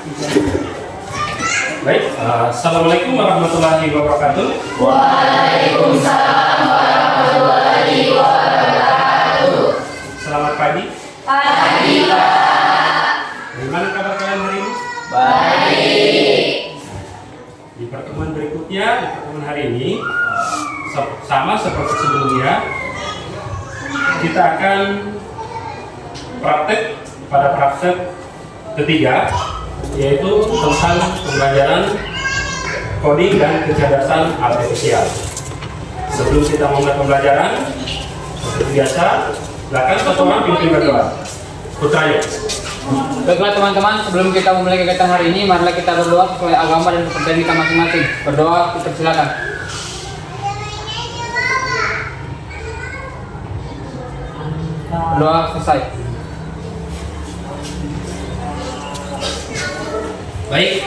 Baik, assalamualaikum warahmatullahi wabarakatuh. Waalaikumsalam warahmatullahi wabarakatuh. Selamat pagi. Pagi, Pak. Bagaimana kabar kalian hari ini? Baik. Di pertemuan berikutnya, di pertemuan hari ini, sama seperti sebelumnya, kita akan praktek ketiga, yaitu tentang pembelajaran coding dan kecerdasan artifisial. Sebelum kita memulai pembelajaran, seperti biasa, silakan satu orang pimpin berdoa. Putranya. Baiklah teman-teman, sebelum kita memulai kegiatan hari ini, marilah kita berdoa sesuai agama dan kepercayaan kita masing-masing. Berdoa, kita silakan. Berdoa selesai. Baik,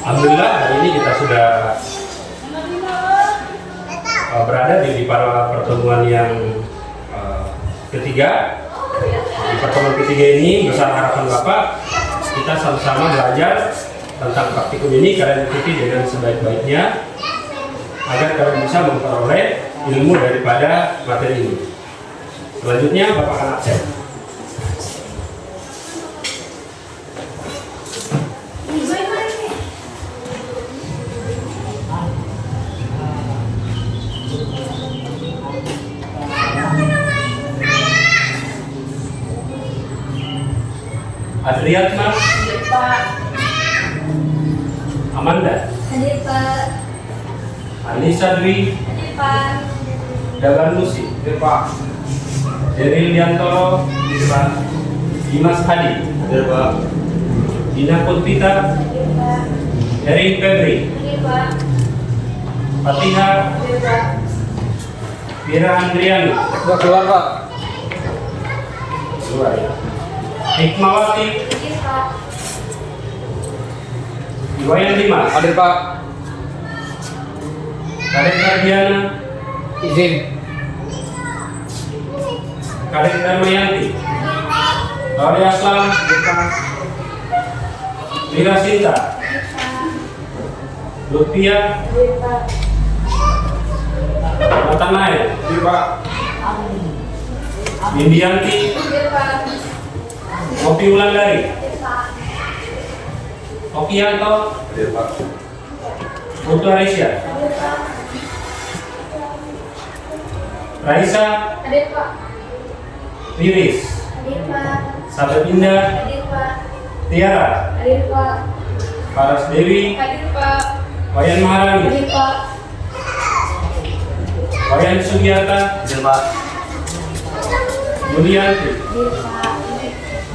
alhamdulillah hari ini kita sudah berada di pertemuan yang ketiga. Di pertemuan ketiga ini, besar harapan Bapak, kita sama-sama belajar tentang praktikum ini. Kalian ikuti dengan sebaik-baiknya agar kalian bisa memperoleh ilmu daripada materi ini. Selanjutnya Bapak akan absen. Adriatma, Hadir, Pak. Amanda, Hadir, Pak. Anissa Dwi, Hadir, Pak. Dagan Lucy, Pak, Deril Liantoro, Pak, Dimas Hadi, Pak, Dina Putita, Hadir, Pak. Erin Febri, Hadir, Pak. Fatihah, Hadir, Pak. Vira Andriani, Sudah keluar, Pak. keluar ya. Hikmawati, Hadir, Pak. Iwayan Dimas, Hadir, Pak. Karin Kardiana, Izin. Karin Darmayanti, Lori Aslam, Mira Sinta, Lutfia, Hadir, Pak. Natanael, Indianti, Hadir, Pak. Opi Wulandari, Hadir, Pak. Okianto, Putu Arisya, Hadir, Pak. Raisa, Hadir, Pak. Riris, Hadir, Pak. Sababinda, Hadir, Pak. Tiara, Hadir, Pak. Paras Dewi, Hadir, Pak. Wayan Maharani, Hadir, Pak. Wayan Sugiarta, Yulianti. Hadir, Pak.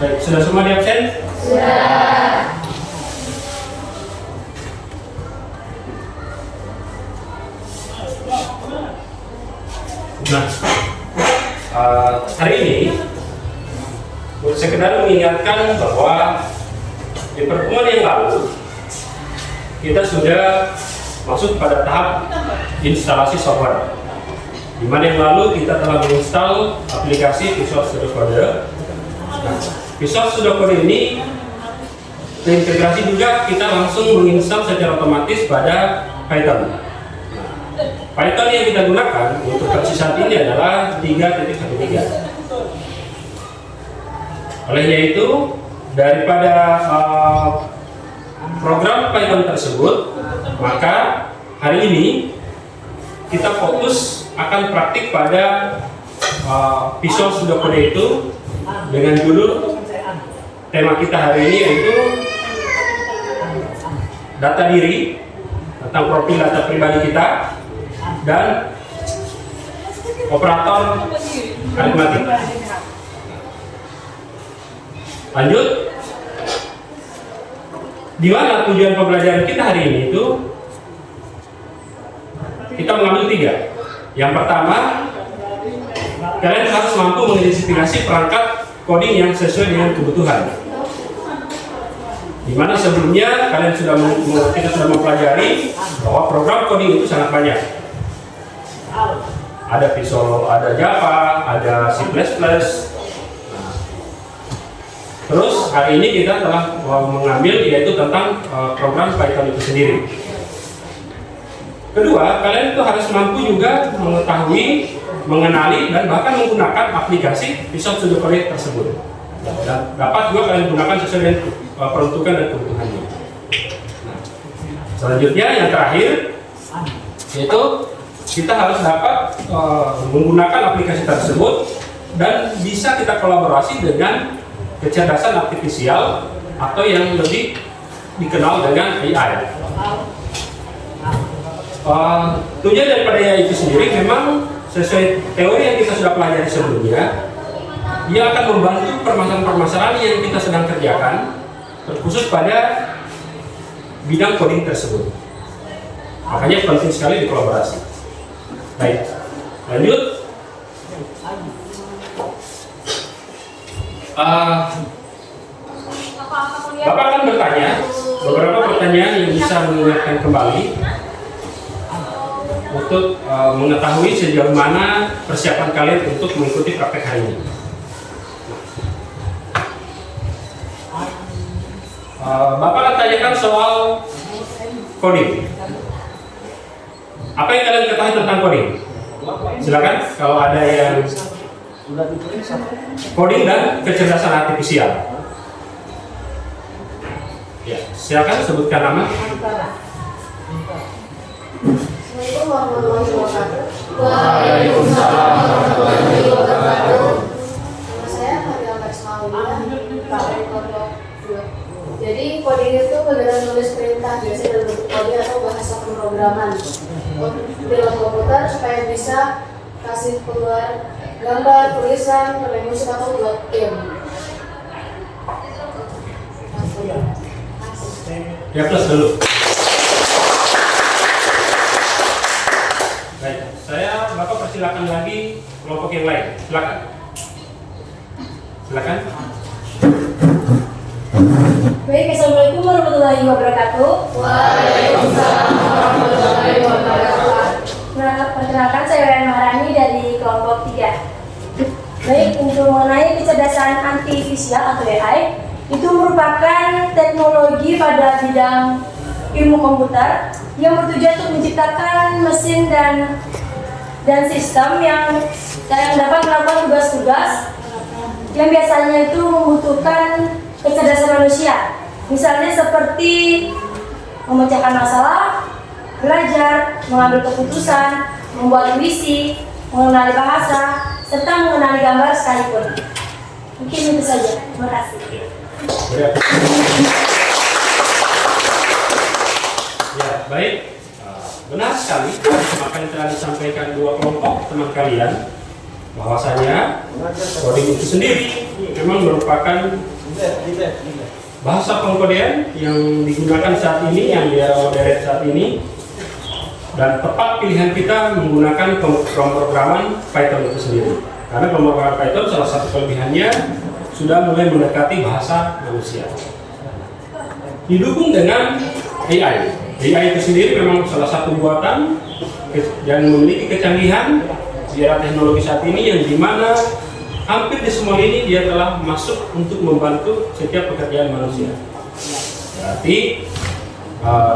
Baik, sudah semua di absen? Sudah. Nah, hari ini sekedar mengingatkan bahwa di pertemuan yang lalu kita sudah masuk pada tahap instalasi software, di mana yang lalu kita telah menginstal aplikasi Visual Studio Code. Nah, Visual Studio Code ini terintegrasi juga, kita langsung menginstal secara otomatis pada Python. Python yang kita gunakan untuk versi saat ini adalah 3.13. Olehnya itu, daripada program Python tersebut, maka hari ini kita fokus akan praktik pada Visual Studio Code itu dengan judul tema kita hari ini, yaitu data diri, tentang profil data pribadi kita, dan operator aritmatik. Lanjut, di mana tujuan pembelajaran kita hari ini itu kita mengambil 3. Yang pertama, kalian harus mampu mengidentifikasi perangkat coding yang sesuai dengan kebutuhan. Di mana sebelumnya kita sudah mempelajari bahwa program coding itu sangat banyak. Ada Visual, ada Java, ada C++. Terus hari ini kita telah mengambil yaitu tentang program Python itu sendiri. Kedua, kalian itu harus mampu juga mengetahui, mengenali, dan bahkan menggunakan aplikasi Visual Studio Code tersebut. Dan dapat juga kalian gunakan sesuai dengan peruntukan dan kebutuhannya. Nah, selanjutnya yang terakhir, yaitu kita harus dapat menggunakan aplikasi tersebut dan bisa kita kolaborasi dengan kecerdasan artifisial atau yang lebih dikenal dengan AI. Tujuan daripada AI itu sendiri memang sesuai teori yang kita sudah pelajari sebelumnya, dia akan membantu permasalahan-permasalahan yang kita sedang kerjakan, terkhusus pada bidang coding tersebut. Makanya penting sekali dikolaborasi. Baik, lanjut. Bapak akan bertanya beberapa pertanyaan yang bisa mengingatkan kembali untuk mengetahui sejauh mana persiapan kalian untuk mengikuti praktek hari ini. Bapak akan tanyakan soal coding. Apa yang kalian ketahui tentang coding? Silakan kalau ada yang coding dan kecerdasan artifisial. Ya, silakan sebutkan nama. Assalamualaikum warahmatullahi wabarakatuh. Waalaikumsalam warahmatullahi wabarakatuh. Nama saya Fadila Marismaulina, dari kelompok 2. Jadi coding itu kegiatan nulis perintah biasanya dalam bentuk kode atau bahasa pemrograman dalam komputer supaya bisa kasih keluar gambar, tulisan, bermain musik atau buat game. Ya, plus dulu. Baik, Bapak persilakan lagi kelompok yang lain. Silakan. Silakan. Baik, assalamualaikum warahmatullahi wabarakatuh. Waalaikumsalam warahmatullahi wabarakatuh. Perkenalkan, saya Ryan Maharani dari kelompok 3. Baik, untuk mengenai kecerdasan artifisial atau AI, itu merupakan teknologi pada bidang ilmu komputer yang bertujuan untuk menciptakan mesin dan sistem yang dapat melakukan tugas-tugas yang biasanya itu membutuhkan kecerdasan manusia. Misalnya seperti memecahkan masalah, belajar, mengambil keputusan, membuat puisi, mengenali bahasa, serta mengenali gambar sekalipun. Mungkin itu saja. Terima kasih. Ya, baik. Benar sekali apa yang telah disampaikan dua kelompok teman kalian, bahwasanya coding itu sendiri memang merupakan bahasa pengkodean yang digunakan saat ini, yang dia moderate saat ini, dan tepat pilihan kita menggunakan pemrograman Python itu sendiri. Karena pemrograman Python salah satu kelebihannya sudah mulai mendekati bahasa manusia. Didukung dengan AI. AI itu sendiri memang salah satu buatan yang memiliki kecanggihan di era teknologi saat ini, yang dimana hampir di semua ini dia telah masuk untuk membantu setiap pekerjaan manusia. Berarti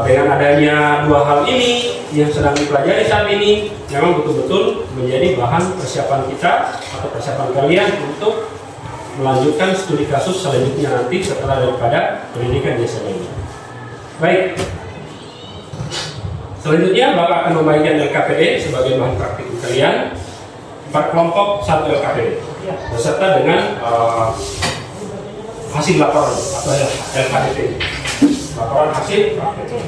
dengan adanya dua hal ini yang sedang dipelajari saat ini, memang betul-betul menjadi bahan persiapan kita atau persiapan kalian untuk melanjutkan studi kasus selanjutnya nanti setelah daripada pendidikan di SMA ini. Baik. Selanjutnya Bapak akan membagikan LKPD sebagai bahan praktik kalian. 4 kelompok 1 LKPD beserta dengan hasil laporan atau LKPD. Laporan hasil praktik.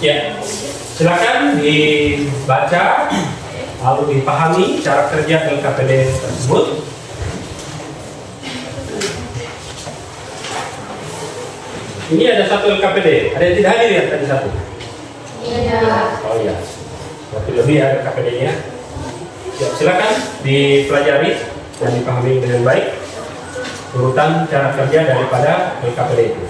Ya, silakan dibaca lalu dipahami cara kerja LKPD tersebut. Ini ada satu LKPD, ada yang tidak hadir ya tadi satu? Iya. Oh iya, berarti lebih ya LKPD-nya. Ya, silakan dipelajari dan dipahami dengan baik urutan cara kerja daripada LKPD itu.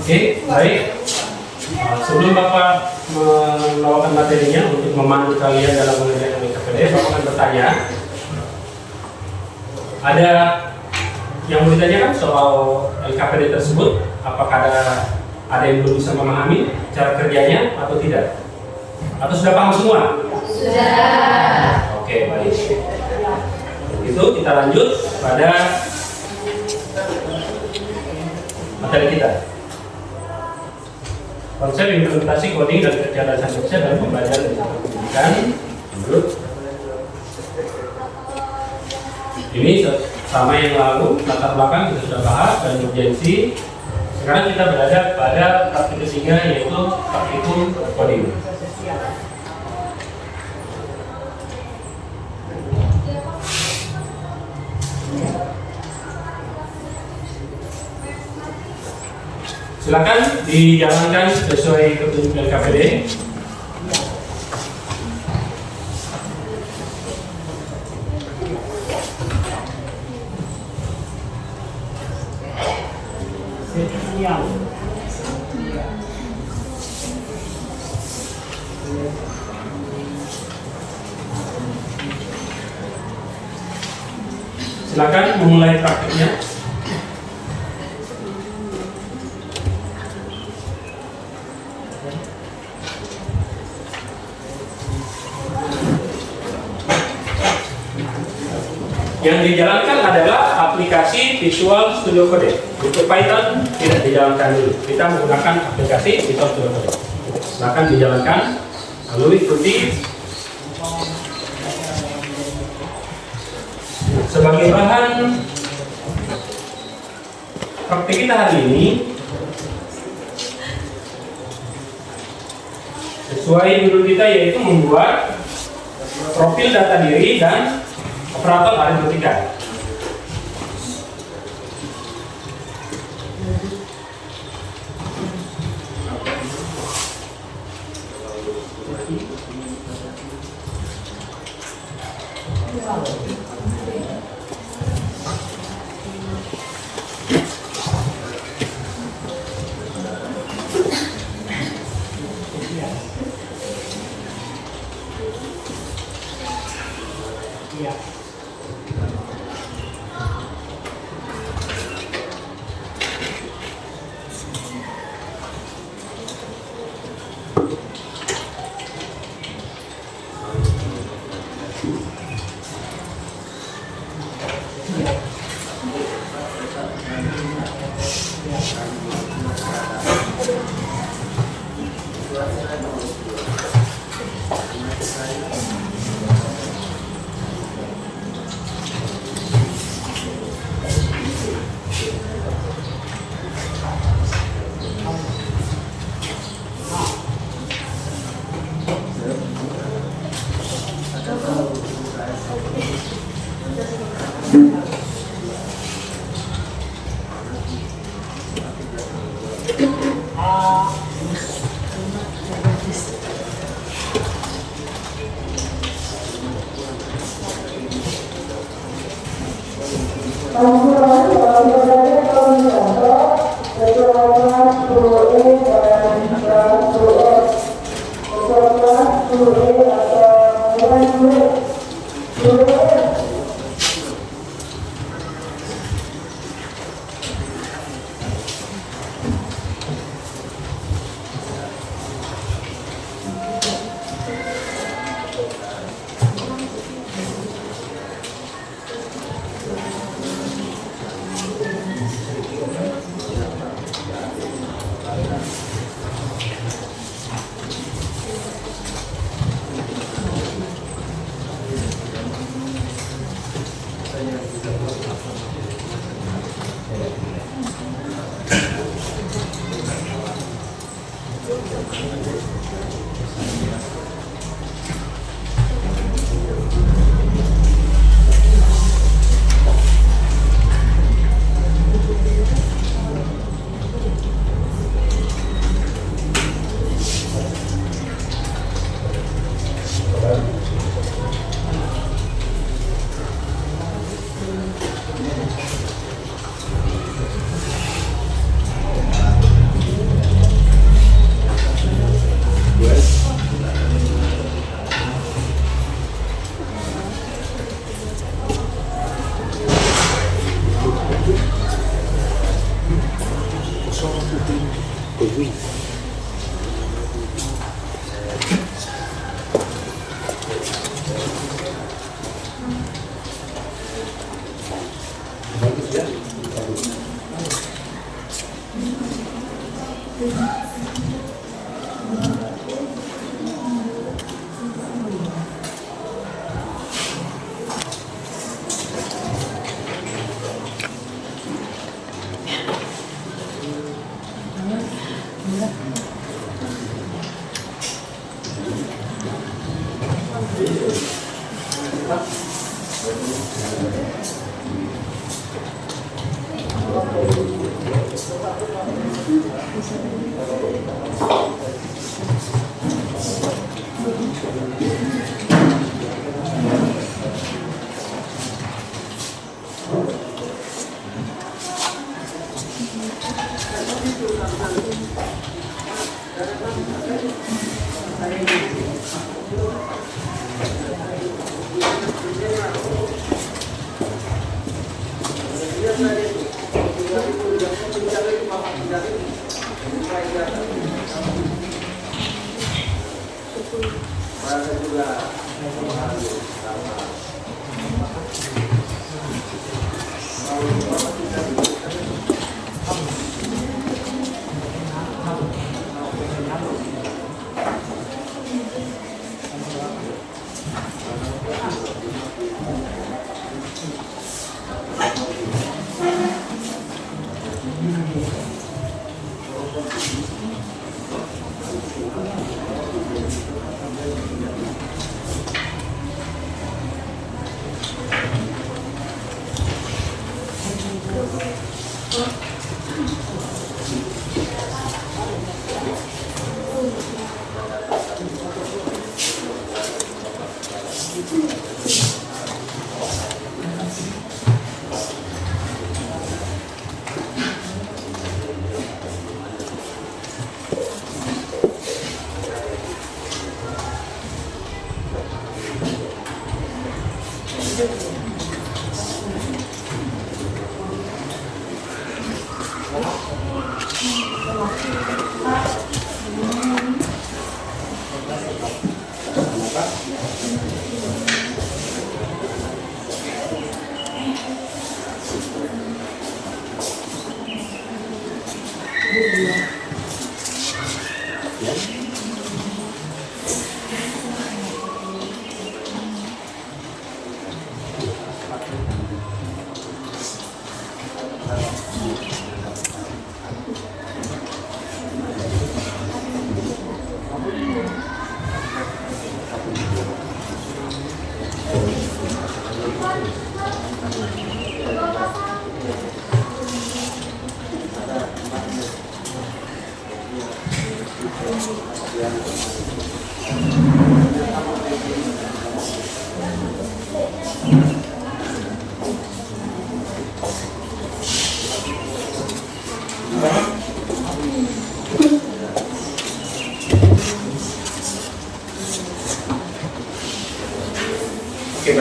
Oke, baik. Sebelum Bapak membawakan materinya untuk memandu kalian dalam mengerjakan LKPD, Bapak akan bertanya. Ada yang mau ditanyakan soal LKPD tersebut? Apakah ada yang belum bisa memahami cara kerjanya atau tidak? Atau sudah paham semua? Sudah. Oke, baik. Itu kita lanjut pada materi kita. Konsep implementasi coding dan kecerdasan manusia dalam pembelajaran dan pendidikan. Menurut ini sama yang lalu, latar belakang kita sudah bahas dan urgensi. Sekarang kita berada pada praktik ketiga, yaitu praktikum coding. Silakan dijalankan sesuai petunjuk LKPD. Silakan memulai praktiknya. Yang dijalankan adalah aplikasi Visual Studio Code. Untuk Python tidak dijalankan dulu. Kita menggunakan aplikasi Visual Studio Code. Silakan dijalankan, lalu ikuti. Sebagai bahan praktik kita hari ini, sesuai judul kita, yaitu membuat profil data diri dan operator aritmetika.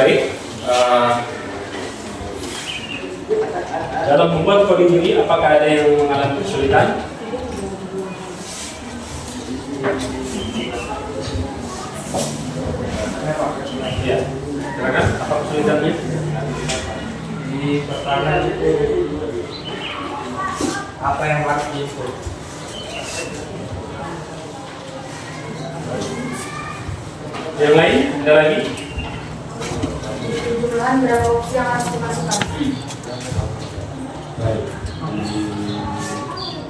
baik. Dalam membuat coding ini, apakah ada yang mengalami kesulitan? Ya, silakan. Apa kesulitannya? Di pertanyaan itu apa yang harus diinput? Yang lain, ada lagi? Jumlahan berapa opsi yang harus dimasukkan? Baik.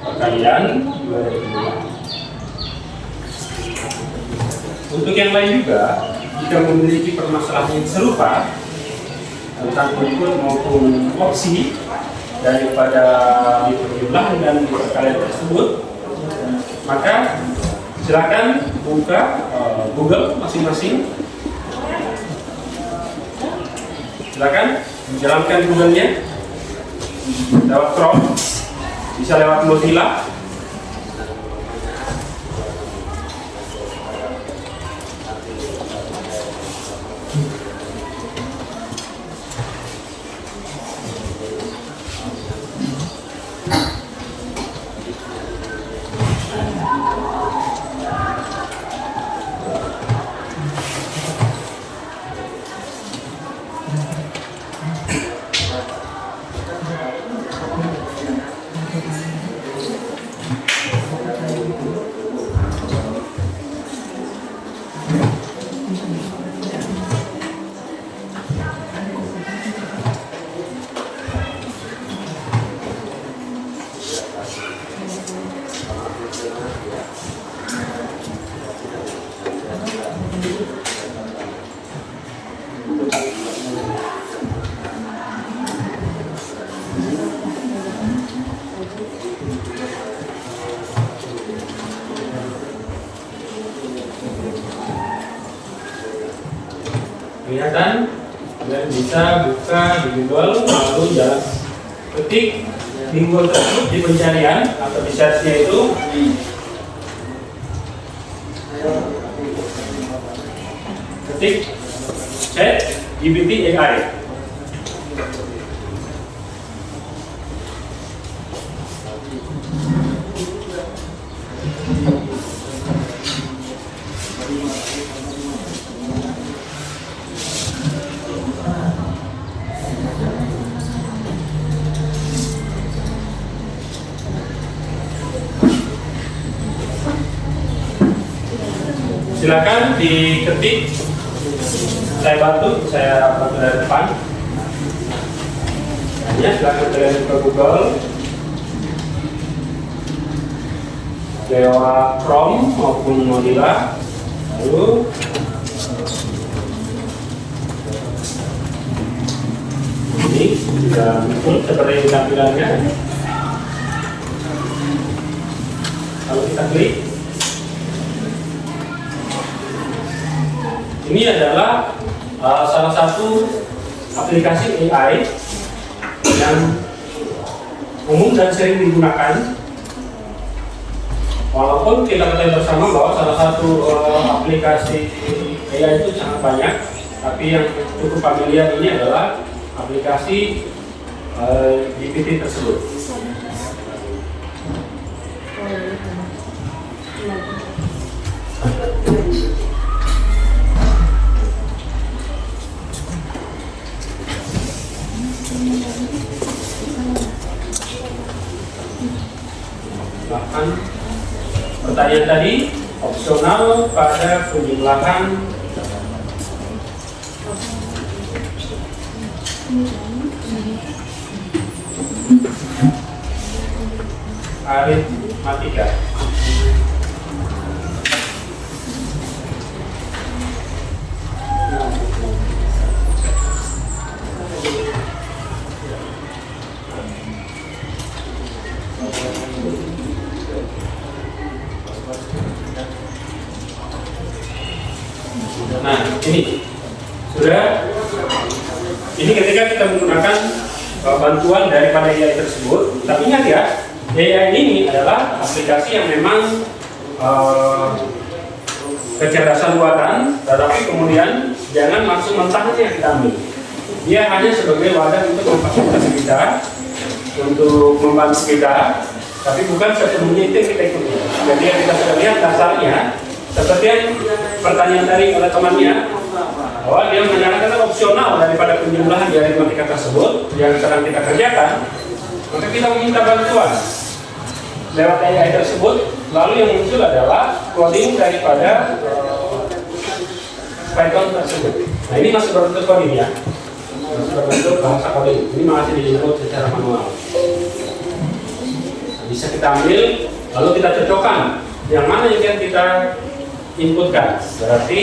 Perkalian 2 Untuk yang lain juga, jika memiliki permasalahan yang serupa tentang input maupun opsi daripada jumlah dan perkalian tersebut, maka silakan buka Google masing-masing. Silakan jalankan Google-nya lewat Chrome, bisa lewat Mozilla. Kelihatan, dan bisa buka di Google, lalu jalan ketik di Google tersebut di pencarian atau di search-nya itu ketik chat GPT AI. Silakan diketik, saya bantu dari depan. Ya, silakan kalian buka Google lewat Chrome maupun Mozilla, lalu ini sudah muncul seperti tampilannya. Kalau kita klik, ini adalah salah satu aplikasi AI yang umum dan sering digunakan. Walaupun kita ketahui bersama bahwa salah satu aplikasi AI itu sangat banyak, tapi yang cukup familiar ini adalah aplikasi GPT tersebut. Bahkan pertanyaan tadi opsional pada penjumlahan aritmatika. Nah, ini sudah. Ini ketika kita menggunakan bantuan daripada AI tersebut. Tapi ingat ya, AI ini adalah aplikasi yang memang kecerdasan buatan, tetapi kemudian jangan langsung mentahnya kita ambil. Dia hanya sebagai wadah untuk memfasilitasi kita, untuk membantu kita, tapi bukan sepenuhnya itu yang kita ikuti. Jadi yang kita sudah lihat dasarnya, seperti yang pertanyaan tadi oleh temannya, bahwa dia menanyakan opsional daripada penjumlahan di aritmatika tersebut yang sedang kita kerjakan, maka kita meminta bantuan lewat AI tersebut. Lalu yang muncul adalah coding daripada Python tersebut. Nah, ini masih berbentuk coding ya, masih berbentuk bahasa coding. Ini masih di-input secara manual. Nah, bisa kita ambil, lalu kita cocokkan yang mana yang kita inputkan. Berarti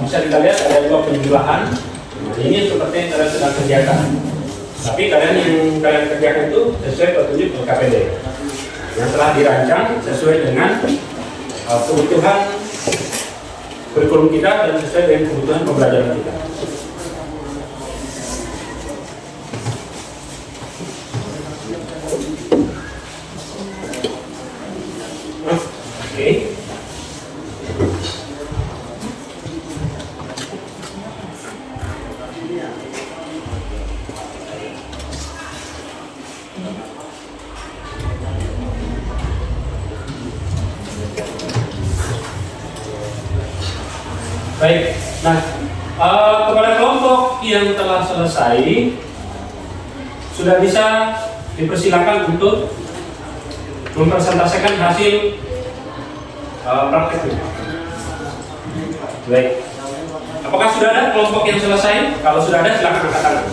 bisa kita lihat ada dua penjumlahan. Nah, ini seperti yang kalian sedang kerjakan. Tapi kalian yang kalian kerjakan itu sesuai petunjuk LKPD yang telah dirancang sesuai dengan kebutuhan kurikulum kita dan sesuai dengan kebutuhan pembelajaran kita. Oke. Baik, nah kepada kelompok yang telah selesai sudah bisa dipersilakan untuk mempresentasikan hasil prakteknya. Baik, apakah sudah ada kelompok yang selesai? Kalau sudah ada, silakan angkat tangan.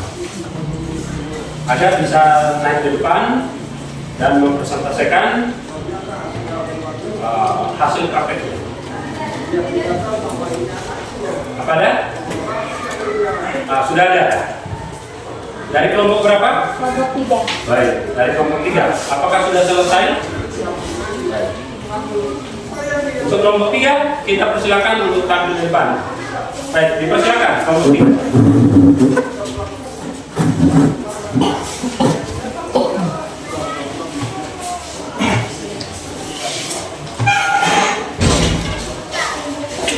Ada bisa naik ke depan dan mempresentasikan hasil prakteknya. Apa ada? Sudah ada. Dari kelompok berapa? Kelompok 3. Baik, dari kelompok 3. Apakah sudah selesai? Untuk kelompok 3, kita persilakan untuk tampil di depan. Baik, dipersilakan kelompok 3.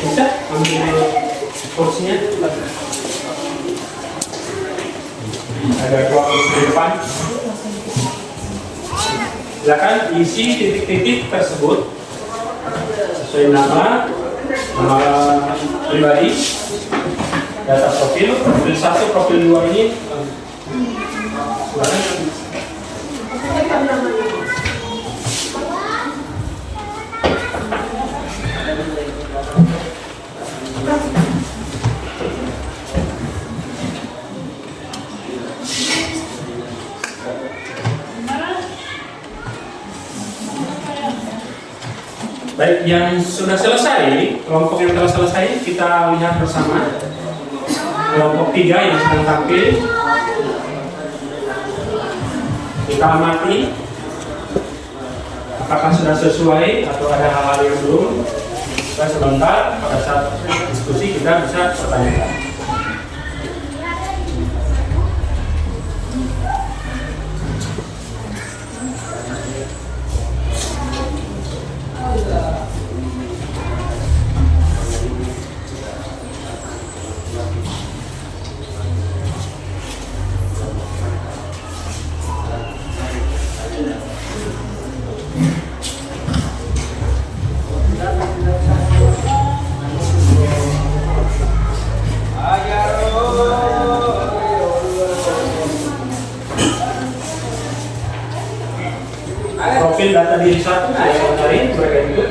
Bisa ambil kursinya. Ada dua kursi di depan. Silakan isi titik-titik tersebut sesuai nama pribadi, data profil 1, profil 2 ini. Baik, yang sudah selesai, kelompok yang telah selesai kita lihat bersama. Kelompok 3 yang sedang tampil, kita amati apakah sudah sesuai atau ada hal-hal yang belum. Kita sebentar pada saat diskusi kita bisa pertanyakan. Profil data diri 1 saya cari mereka itu.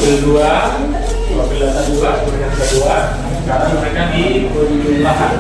profil 2, profil data 2, kemudian kedua. Sekarang mereka di penjumlahan.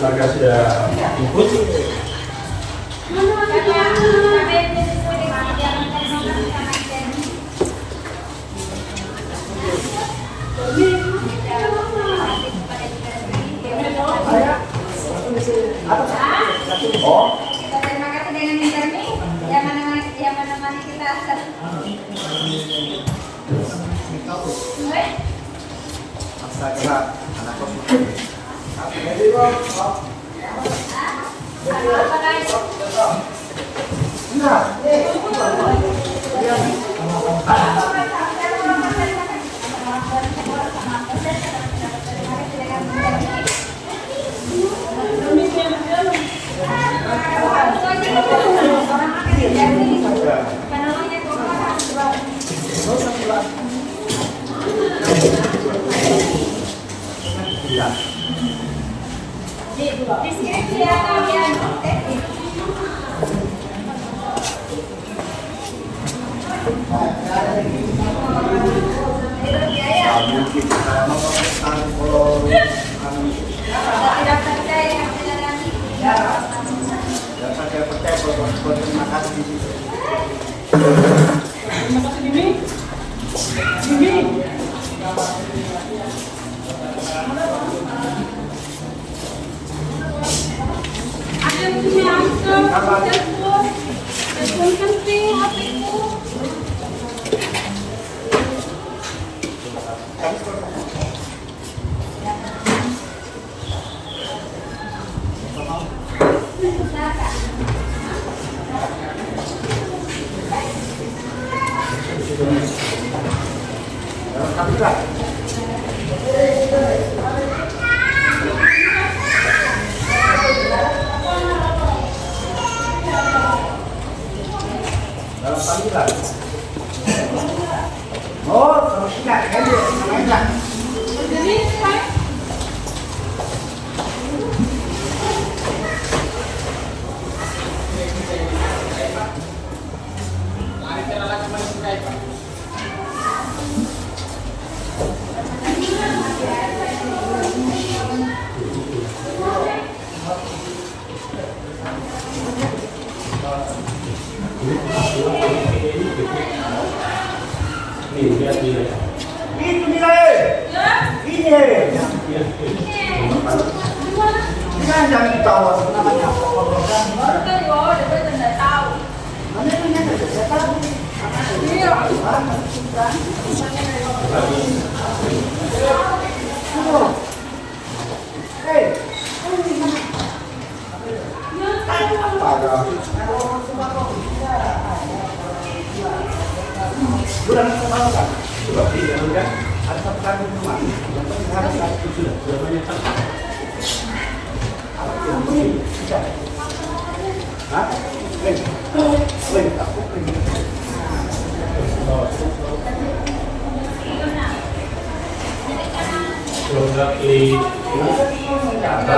Warga sudah ikut. Terima kasih dengan interni yang menemani kita. Deskripsi ya kalian. Tidak percaya. Itu nilai. Ini. Jangan ketawa. Bulan kan? Coba dijalankan. Ada satu kali rumah. Yang penting harus satu sudah banyak kan? Bisa. Hah? Aku produk di atas. Atas.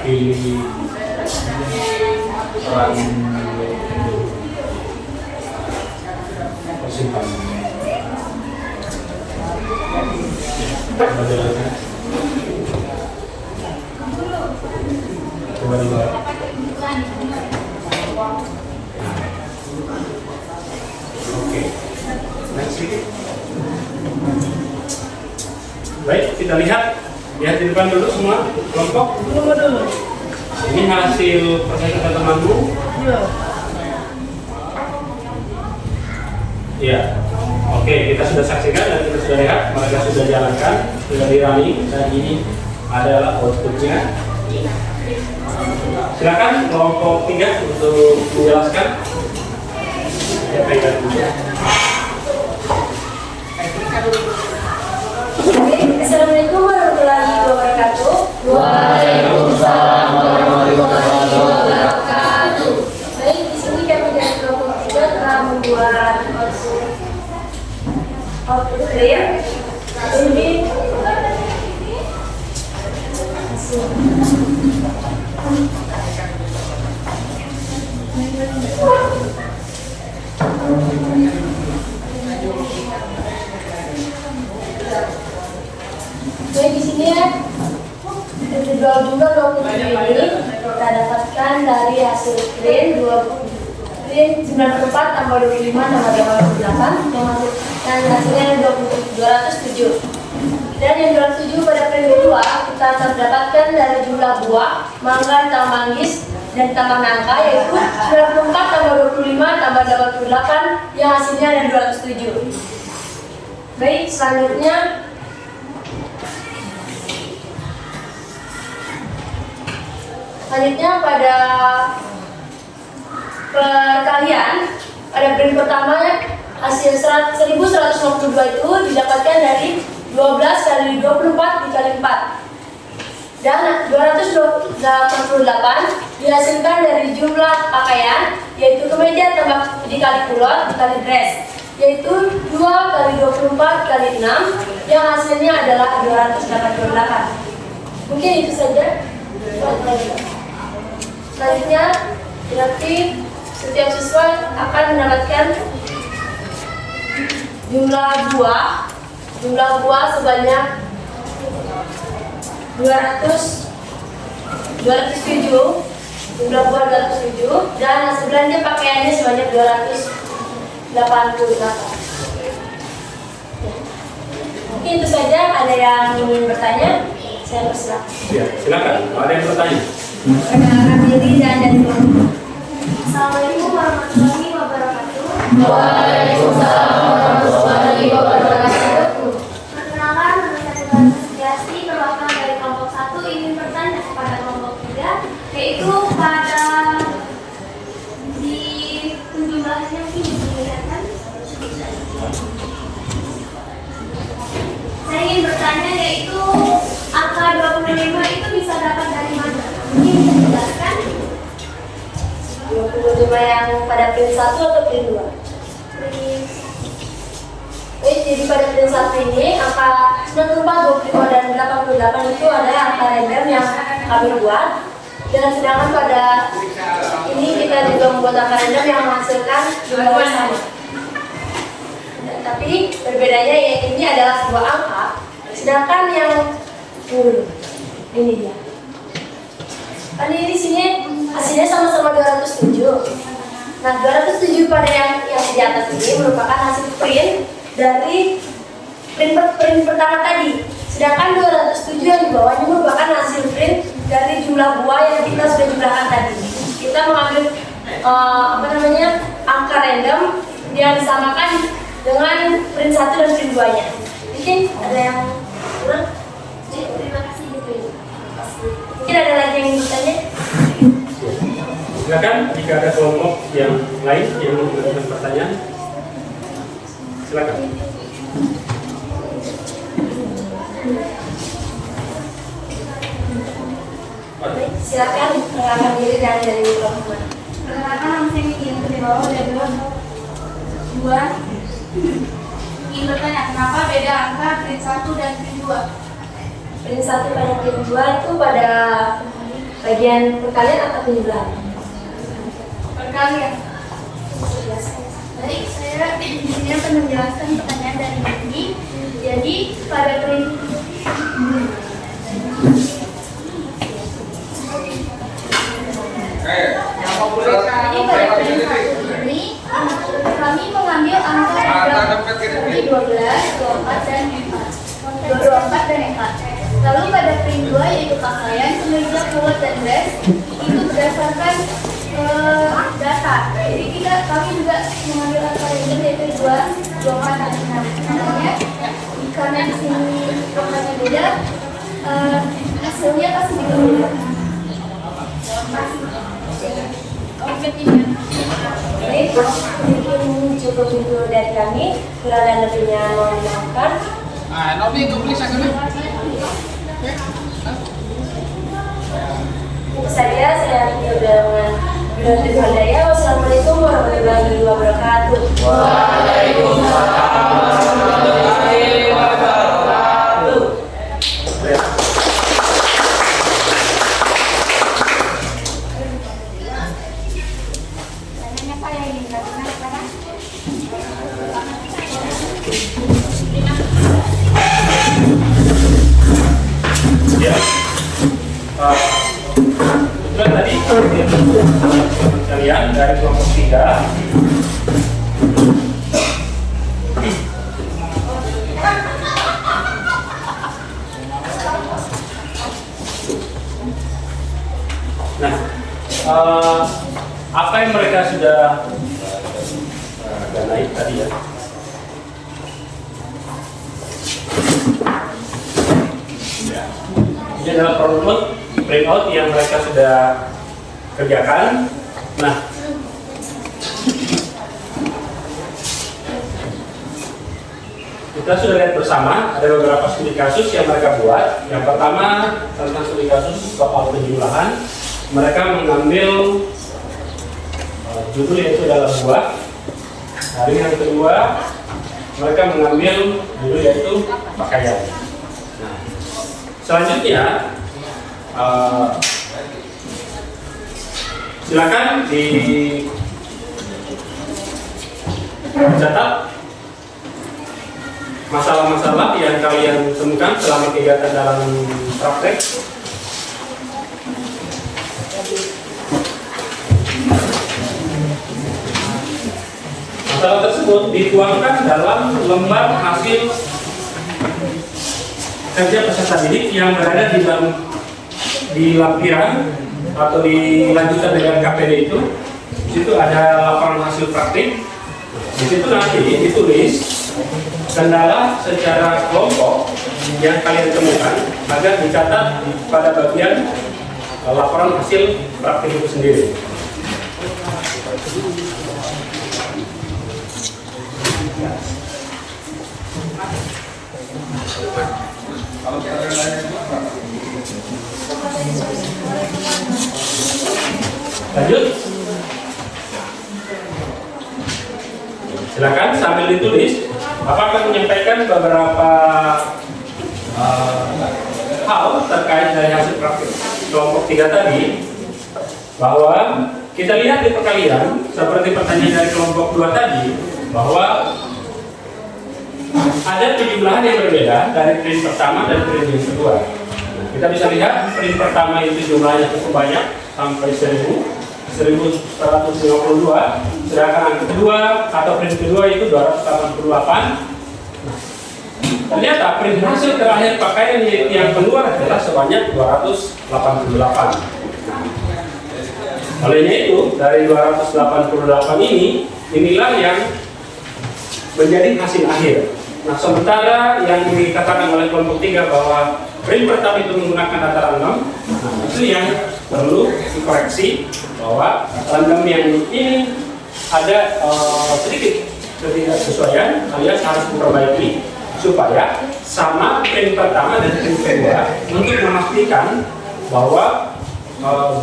Pilih persimpangan. Coba di bawah. Oke. Next sedikit. Baik, kita lihat di depan dulu semua kelompok. Ini hasil percakapan temanmu. Iya. Oke, kita sudah saksikan dan kita sudah lihat mereka sudah jalankan, sudah dirunning dan ini adalah outputnya. Silakan kelompok 3 untuk menjelaskan. Ya, pegang dulu. Assalamualaikum warahmatullahi wabarakatuh. Waalaikumsalam warahmatullahi wabarakatuh. Baik, di sini kami dari kelompok 3 telah membuat output clear. Ini Jadi di sini ya, jumlah 27 ini kita dapatkan dari hasil print 94 tambah 25 tambah 88 dan hasilnya 207. Dan yang 207 pada print kedua kita terdapatkan dari jumlah buah, mangga tambah manggis dan tambah nangka, yaitu 94 tambah 25 tambah 88 yang hasilnya ada 207. Baik, selanjutnya pada perkalian pada print pertama hasil 1152 itu didapatkan dari 12 kali 24 dikali 4 dan 288 dihasilkan dari jumlah pakaian, yaitu kemeja tambah dikali kulot dikali dress, yaitu 2 kali 24 kali 6 yang hasilnya adalah 288. Mungkin itu saja. Selanjutnya berarti setiap siswa akan mendapatkan jumlah buah sebanyak 207, jumlah buah 207 dan hasil belanja pakaiannya sebanyak 288. Mungkin itu saja. Ada yang ingin bertanya? Saya persilakan. Ya, silakan. Ada yang bertanya? Perkenalkan diri dan dari kelompok. Assalamualaikum warahmatullahi wabarakatuh. Waalaikumsalam warahmatullahi wabarakatuh. Perkenalkan, nama saya Sugesti, perwakilan dari kelompok 1 ingin bertanya kepada kelompok 3, yaitu pada di jumlahnya ini dilihatkan. Saya ingin bertanya yaitu angka 25 itu bisa dapat dari mana? Mungkin bisa dijelaskan? 25 yang pada print 1 atau print 2? Jadi pada print 1 ini angka 94, 25 dan 88 itu adalah angka random yang kami buat. Dan sedangkan pada ini kita juga membuat angka random yang menghasilkan jumlah yang sama. Tapi berbedanya ya, ini adalah sebuah angka, sedangkan yang ini dia. Kan ini di sini hasilnya sama-sama 207. Nah, 207 pada yang di atas ini merupakan hasil print dari print pertama tadi. Sedangkan 207 yang di bawahnya merupakan hasil print dari jumlah buah yang kita sudah jumlahkan tadi. Kita mengambil angka random yang disamakan dengan print 1 dan print 2-nya. Mungkin ada yang kurang? Terima kasih gitu. Mungkin ada lagi yang ingin ditanya? Silakan jika ada kelompok yang lain yang mengajukan pertanyaan. Silakan. Silakan mengenalkan diri dan dari kelompok. Perkenalkan nama saya Miki, yang di bawah ada dua. Ingin bertanya, kenapa beda angka print 1 dan print 2? Print 1 pada print 2 itu pada bagian perkalian atau penjumlahan? Perkalian. Baik, saya di sini akan menjelaskan pertanyaan dari Miki. Jadi pada print Jadi pada print 1 ini kami mengambil angka dari 12, 24 dan 4. Lalu pada print 2 yaitu pakaian, kemeja, kulit dan dress itu berdasarkan data. Jadi kami juga mengambil angka random yaitu 2, 24 dan 6. Makanya karena di sini programnya beda, hasilnya pasti berbeda. Baik, mungkin cukup itu dari kami. Kurang dan lebihnya mohon dimaafkan. Novi itu tulis aja nih. Itu saja saya akhiri dengan Tuhan Daya. Wassalamualaikum warahmatullahi wabarakatuh. Waalaikumsalam warahmatullahi wabarakatuh. Tanyanya Pak yang ingin sekarang. Ya. Kebetulan tadi kalian dari kelompok 3 Nah, apa yang mereka sudah agak naik tadi ya? Ini adalah printout yang mereka sudah kerjakan. Nah, kita sudah lihat bersama ada beberapa studi kasus yang mereka buat. Yang pertama tentang studi kasus soal penjumlahan. Mereka mengambil judul yaitu adalah buah. Hari yang kedua mereka mengambil judul yaitu pakaian. Nah, selanjutnya silakan dicatat masalah-masalah yang kalian temukan selama kegiatan dalam praktek. Masalah tersebut dituangkan dalam lembar hasil kerja peserta didik yang berada di lampiran atau dilanjutkan dengan KPD itu. Di situ ada laporan hasil praktik. Di situ nanti ditulis kendala secara kelompok yang kalian temukan agar dicatat pada bagian laporan hasil praktik itu sendiri. Lanjut. Silakan sambil ditulis. Apakah menyampaikan beberapa hal terkait dari hasil praktik kelompok 3 tadi, bahwa kita lihat di perkalian seperti pertanyaan dari kelompok 2 tadi, bahwa ada penjumlahan yang berbeda dari print pertama dan print yang kedua. Nah, kita bisa lihat print pertama itu jumlahnya cukup banyak sampai 1152, sedangkan yang kedua atau print kedua itu 288, ternyata print hasil terakhir pakaian yang keluar adalah sebanyak 288. Olehnya itu, dari 288 inilah yang menjadi hasil akhir. Nah, sementara yang dikatakan oleh kelompok 3 bahwa print pertama itu menggunakan data random, nah, itu yang perlu dikoreksi bahwa random yang ini ada sedikit ketidaksesuaian, alias harus diperbaiki supaya sama print pertama dan print kedua untuk memastikan bahwa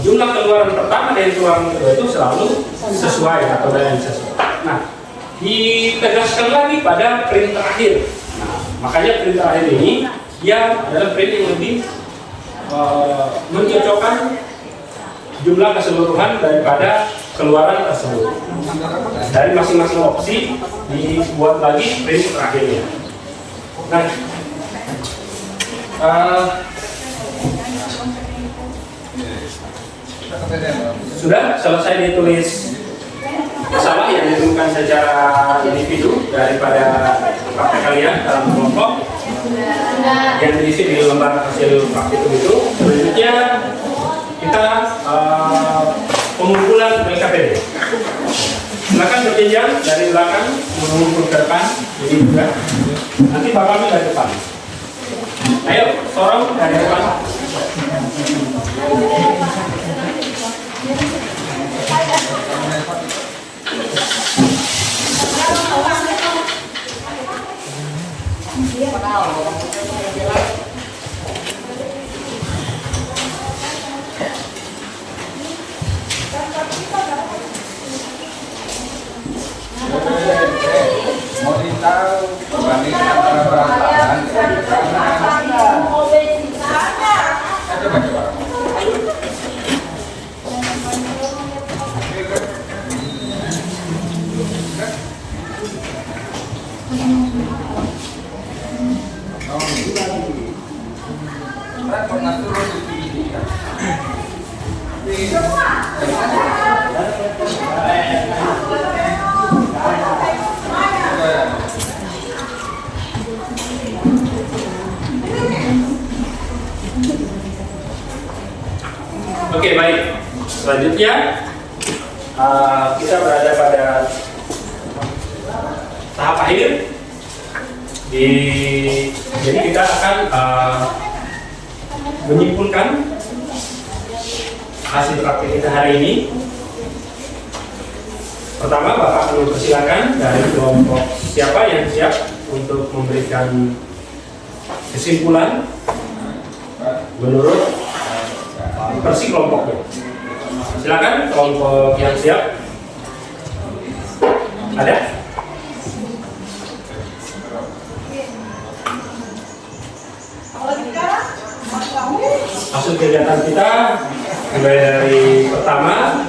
jumlah keluaran pertama dan keluaran kedua itu selalu sesuai atau dengan sesuai. Nah, ditegaskan lagi pada print terakhir. Nah, makanya print terakhir ini dia adalah print yang lebih mencocokkan jumlah keseluruhan daripada keluaran tersebut. Dari masing-masing opsi dibuat lagi print terakhirnya. Nah, sudah selesai ditulis masalah yang ditemukan secara individu daripada praktek kalian dalam kelompok yang diisi di lembar hasil praktikum itu. Selanjutnya kita pengumpulan LKPD. Silakan berjenjang dari belakang mengumpul ke depan, jadi juga nanti bakal dari depan. Ayo, sorong dari depan. Mau ditahu perbandingan antara perasaan coba. Oke, baik. Selanjutnya kita berada pada tahap akhir. Jadi kita akan menyimpulkan hasil praktik kita hari ini. Pertama, Bapak perlu persilakan dari kelompok siapa yang siap untuk memberikan kesimpulan menurut versi kelompoknya. Silakan kelompok yang siap. Ada? Hasil kegiatan kita mulai dari pertama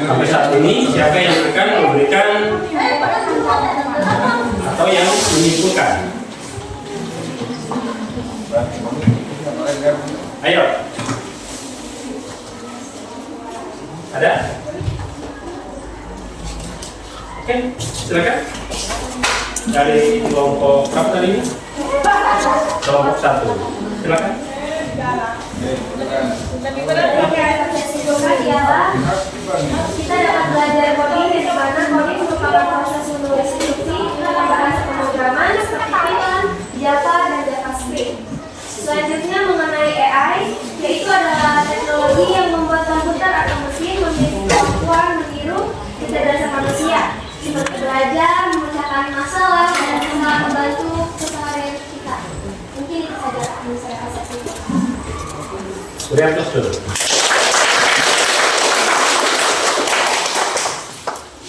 sampai saat ini, siapa yang akan memberikan atau yang menyimpulkan? Ayo. Ada? Oke, silakan. Dari kelompok berapa tadi ini? Kelompok 1. Silakan. Kita dapat belajar coding, di mana coding merupakan proses menulis instruksi dalam bahasa pemrograman seperti Python, Java, dan JavaScript. Selanjutnya mengenai AI, yaitu adalah teknologi yang membuat komputer atau mesin memiliki kemampuan meniru kecerdasan manusia, seperti belajar, memecahkan masalah, dan sangat membantu keseharian kita. Mungkin itu saja yang saya kasih. Beri aplaus dulu.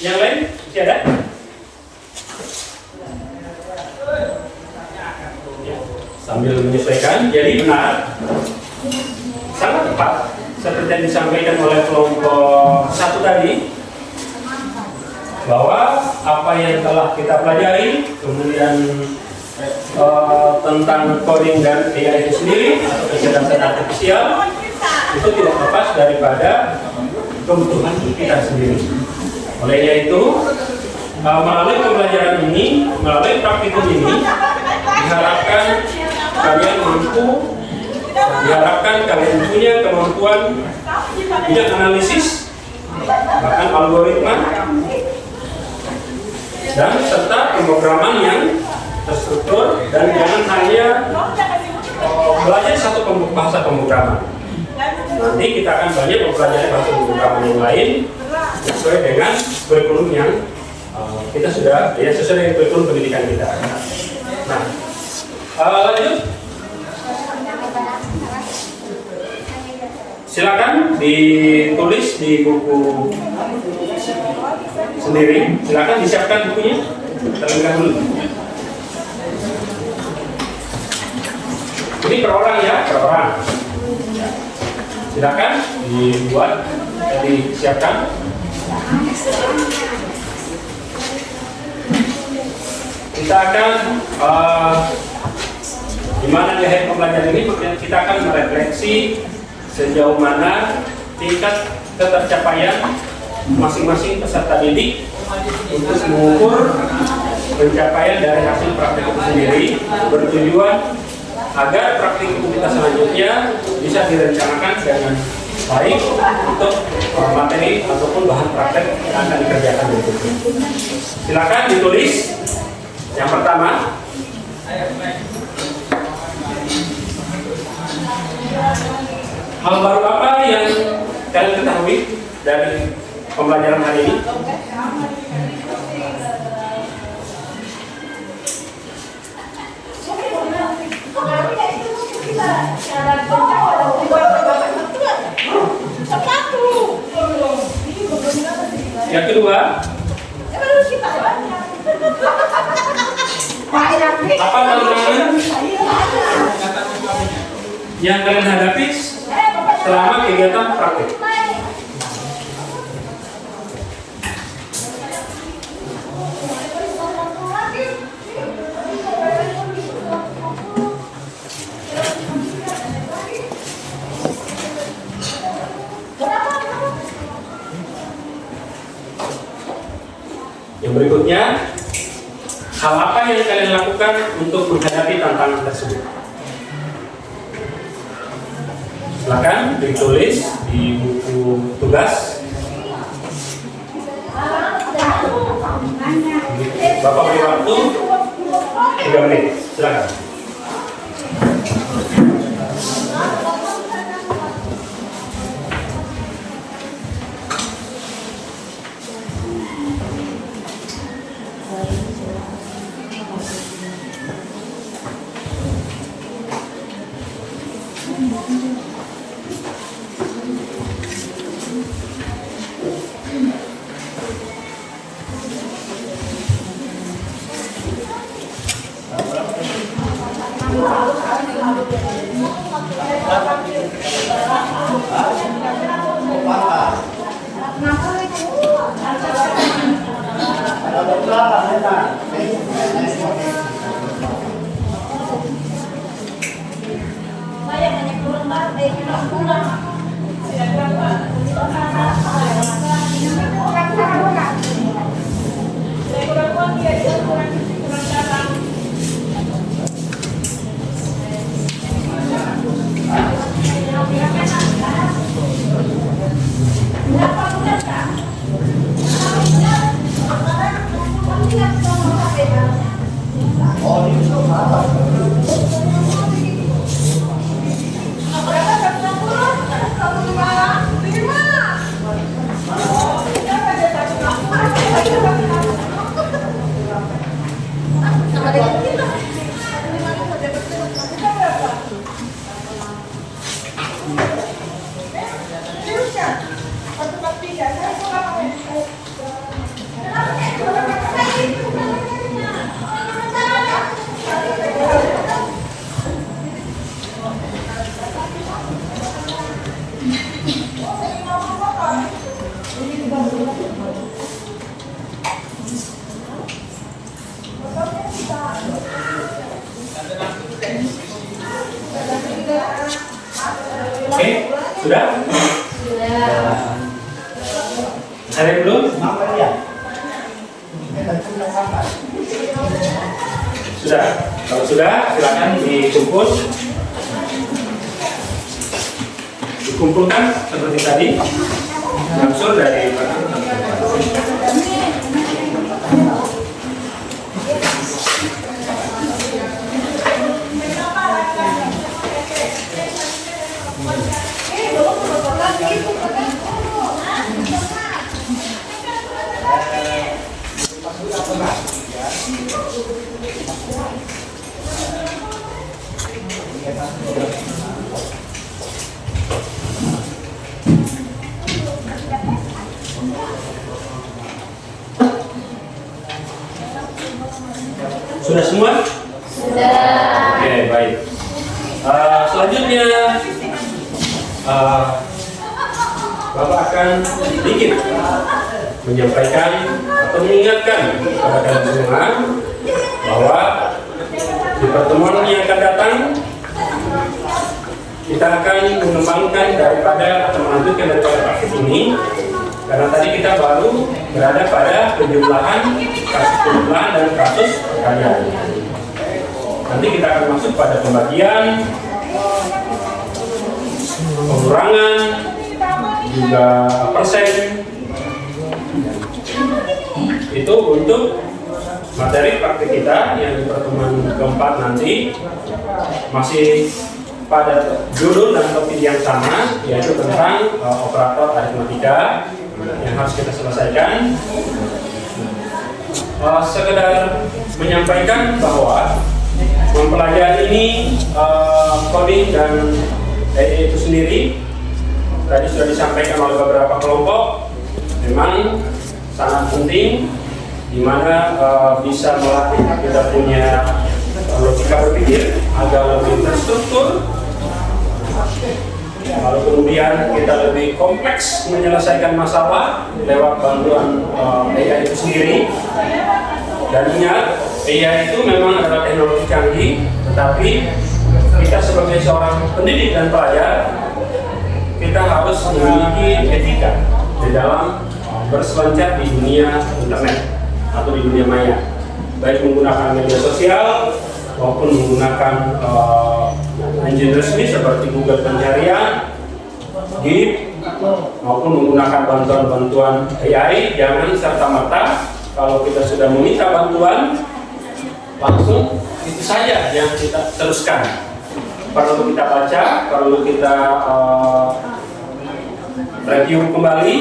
Yang lain masih ada? Sambil menyesuaikan, jadi benar, sangat tepat seperti yang disampaikan oleh kelompok 1 tadi, bahwa apa yang telah kita pelajari, kemudian tentang coding dan AI itu sendiri atau kecerdasan artifisial, itu tidak lepas daripada kebutuhan kita sendiri. Olehnya itu, melalui pembelajaran ini, melalui praktikum ini, diharapkan kalian mampu, diharapkan kalian punya kemampuan bidang analisis, bahkan algoritma, dan serta pemrograman yang terstruktur, dan jangan hanya belajar satu bahasa pemrograman. Nanti kita akan banyak mempelajari bahasa pemrograman yang lain sesuai dengan kurikulum yang kita sudah, ya sesuai dengan kurikulum pendidikan kita. Nah, lanjut. Silakan ditulis di buku sendiri. Silakan disiapkan bukunya terlebih dahulu. Ini per orang ya, per orang. Silakan dibuat, disiapkan. Kita akan di mana di akhir pembelajaran ini kita akan merefleksi sejauh mana tingkat ketercapaian masing-masing peserta didik untuk mengukur pencapaian dari hasil praktik itu sendiri, bertujuan agar praktik kita selanjutnya bisa direncanakan dengan baik untuk materi ataupun bahan praktek yang akan dikerjakan berikutnya. Silakan ditulis. Yang pertama, hal baru apa yang kalian ketahui dari pembelajaran hari ini? Yang kedua, apa tantangan yang kalian hadapi selama kegiatan praktik? Yang berikutnya, hal apa yang kalian lakukan untuk menghadapi tantangan tersebut? Silakan ditulis di buku tugas. Bapak beri waktu 3 menit. Silakan. Oke, sudah? Sudah. Ada yang belum? Sudah? Kalau sudah, silakan dikumpulkan seperti tadi. Langsung dari sudah semua? Sudah. Oke, baik. Selanjutnya Bapak akan sedikit menyampaikan atau mengingatkan kepada kalian semua bahwa di pertemuan yang akan datang kita akan mengembangkan daripada atau melanjutkan daripada praktik ini, karena tadi kita baru berada pada penjumlahan dan kasus perkalian. Nanti kita akan masuk pada pembagian, pengurangan, juga persen. Itu untuk materi praktik kita yang di pertemuan keempat nanti masih pada judul dan topik yang sama, yaitu tentang operator aritmatika yang harus kita selesaikan. Sekedar menyampaikan bahwa mempelajari ini coding dan itu sendiri tadi sudah disampaikan oleh beberapa kelompok, memang sangat penting, di mana bisa melatih kita punya logika berpikir agar lebih terstruktur, lalu kemudian kita lebih kompleks menyelesaikan masalah lewat bantuan AI itu sendiri. Dan ingat, AI itu memang adalah teknologi canggih, tetapi kita sebagai seorang pendidik dan pelajar, kita harus memiliki etika di dalam berselancar di dunia internet atau di dunia maya, baik menggunakan media sosial maupun menggunakan engine resmi seperti Google pencarian, Git, maupun menggunakan bantuan-bantuan AI. Jangan serta-merta kalau kita sudah meminta bantuan langsung itu saja yang kita teruskan. Perlu kita baca, perlu kita review kembali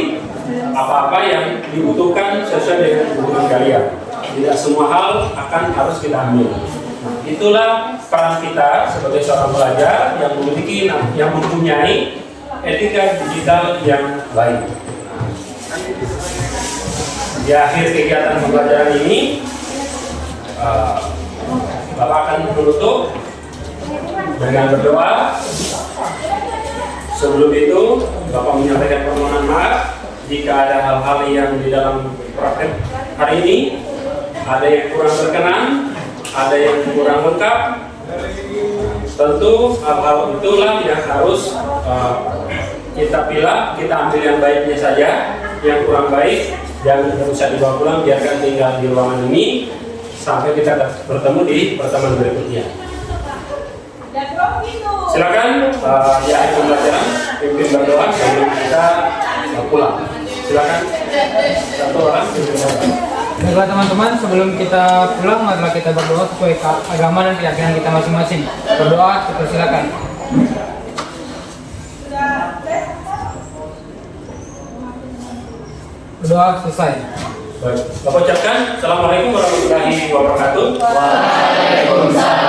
apa-apa yang dibutuhkan sesuai dengan kebutuhan kalian. Tidak semua hal harus kita ambil. Nah, itulah peran kita sebagai seorang pelajar yang mempunyai etika digital yang baik. Di akhir kegiatan pembelajaran ini, Bapak akan menutup dengan berdoa. Sebelum itu, Bapak menyampaikan permohonan maaf jika ada hal-hal yang di dalam praktek hari ini ada yang kurang berkenan, ada yang kurang lengkap. Tentu hal-hal itulah yang harus kita pilih, kita ambil yang baiknya saja, yang kurang baik jangan usah dibawa pulang, biarkan tinggal di ruangan ini sampai kita bertemu di pertemuan berikutnya. Silakan di akhir pembelajaran pimpin berdoa sebelum kita pulang. Silakan satu orang pimpin berdoa. Baiklah teman-teman, sebelum kita pulang marilah kita berdoa sesuai agama dan keyakinan kita masing-masing. Berdoa, silakan. Berdoa selesai. Baik, Bapak ucapkan Assalamualaikum warahmatullahi wabarakatuh. Waalaikumsalam.